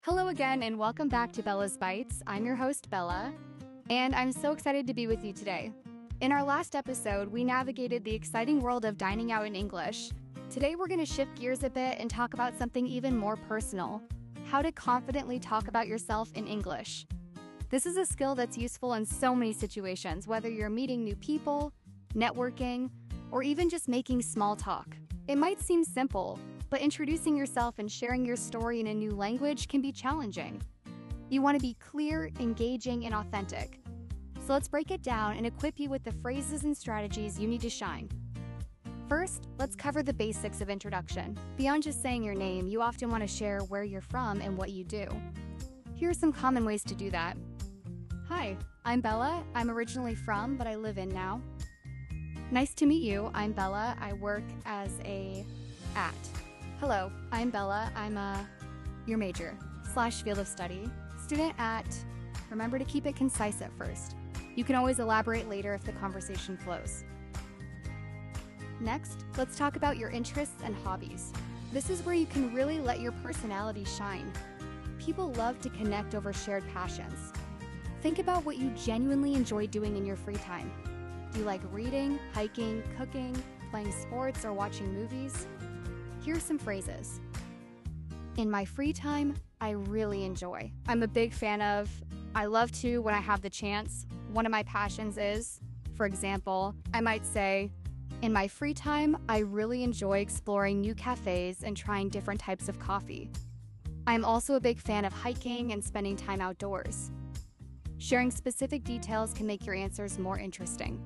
Hello again, and welcome back to Bella's Bites. I'm your host, Bella, and I'm so excited to be with you today. In our last episode, we navigated the exciting world of dining out in English. Today, we're going to shift gears a bit and talk about something even more personal: how to confidently talk about yourself in English. This is a skill that's useful in so many situations, whether you're meeting new people, networking, or even just making small talk. It might seem simple, but introducing yourself and sharing your story in a new language can be challenging. You want to be clear, engaging, and authentic. So let's break it down and equip you with the phrases and strategies you need to shine. First, let's cover the basics of introduction. Beyond just saying your name, you often want to share where you're from and what you do. Here are some common ways to do that. Hi, I'm Bella. I'm originally from, but I live in now. Nice to meet you. I'm Bella. I work as at. Hello, I'm Bella. I'm your major / field of study, student at. Remember to keep it concise at first. You can always elaborate later if the conversation flows. Next, let's talk about your interests and hobbies. This is where you can really let your personality shine. People love to connect over shared passions. Think about what you genuinely enjoy doing in your free time. Do you like reading, hiking, cooking, playing sports, or watching movies? Here are some phrases. In my free time, I really enjoy. I'm a big fan of. I love to when I have the chance. One of my passions is, for example, I might say, in my free time, I really enjoy exploring new cafes and trying different types of coffee. I'm also a big fan of hiking and spending time outdoors. Sharing specific details can make your answers more interesting.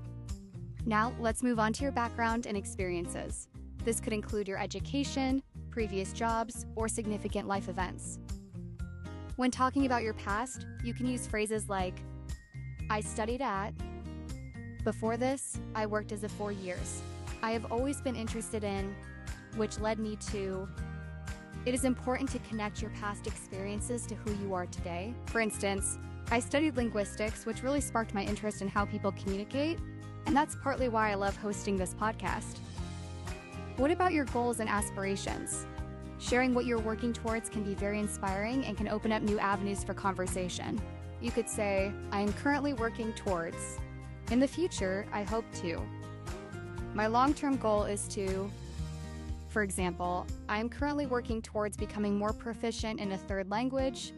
Now, let's move on to your background and experiences. This could include your education, previous jobs, or significant life events. When talking about your past, you can use phrases like, I studied at. Before this, I worked as a 4 years. I have always been interested in, which led me to. It is important to connect your past experiences to who you are today. For instance, I studied linguistics, which really sparked my interest in how people communicate, and that's partly why I love hosting this podcast. What about your goals and aspirations? Sharing what you're working towards can be very inspiring and can open up new avenues for conversation. You could say, I am currently working towards. In the future, I hope to. My long-term goal is to. For example, I am currently working towards becoming more proficient in a third language,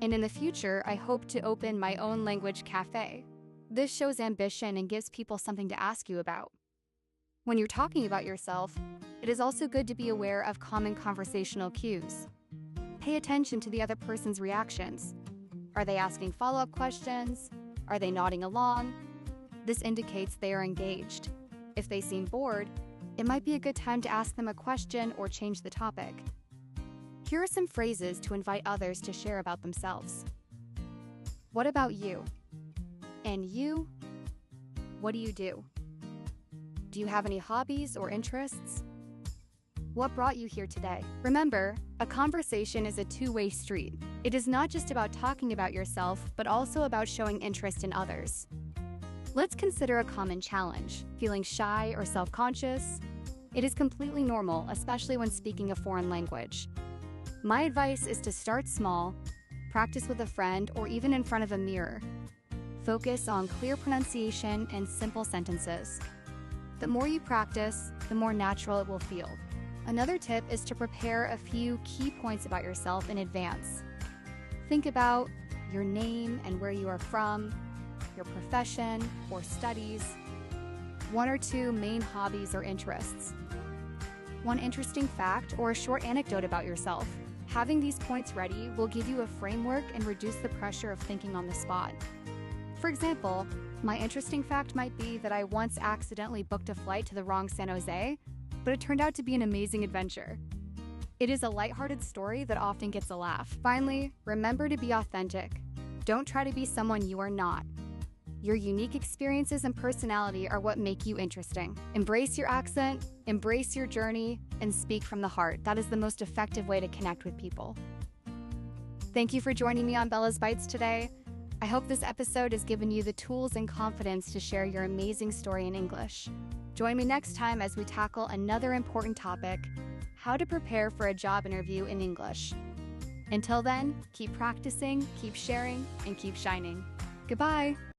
and in the future, I hope to open my own language cafe. This shows ambition and gives people something to ask you about. When you're talking about yourself, it is also good to be aware of common conversational cues. Pay attention to the other person's reactions. Are they asking follow-up questions? Are they nodding along? This indicates they are engaged. If they seem bored, it might be a good time to ask them a question or change the topic. Here are some phrases to invite others to share about themselves. What about you? And you? What do you do? Do you have any hobbies or interests? What brought you here today? Remember, a conversation is a two-way street. It is not just about talking about yourself, but also about showing interest in others. Let's consider a common challenge: feeling shy or self-conscious. It is completely normal, especially when speaking a foreign language. My advice is to start small, practice with a friend, or even in front of a mirror. Focus on clear pronunciation and simple sentences. The more you practice, the more natural it will feel. Another tip is to prepare a few key points about yourself in advance. Think about your name and where you are from, your profession or studies, 1 or 2 main hobbies or interests, one interesting fact or a short anecdote about yourself. Having these points ready will give you a framework and reduce the pressure of thinking on the spot. For example, my interesting fact might be that I once accidentally booked a flight to the wrong San Jose, but it turned out to be an amazing adventure. It is a lighthearted story that often gets a laugh. Finally, remember to be authentic. Don't try to be someone you are not. Your unique experiences and personality are what make you interesting. Embrace your accent, embrace your journey, and speak from the heart. That is the most effective way to connect with people. Thank you for joining me on Bella's Bites today. I hope this episode has given you the tools and confidence to share your amazing story in English. Join me next time as we tackle another important topic: how to prepare for a job interview in English. Until then, keep practicing, keep sharing, and keep shining. Goodbye.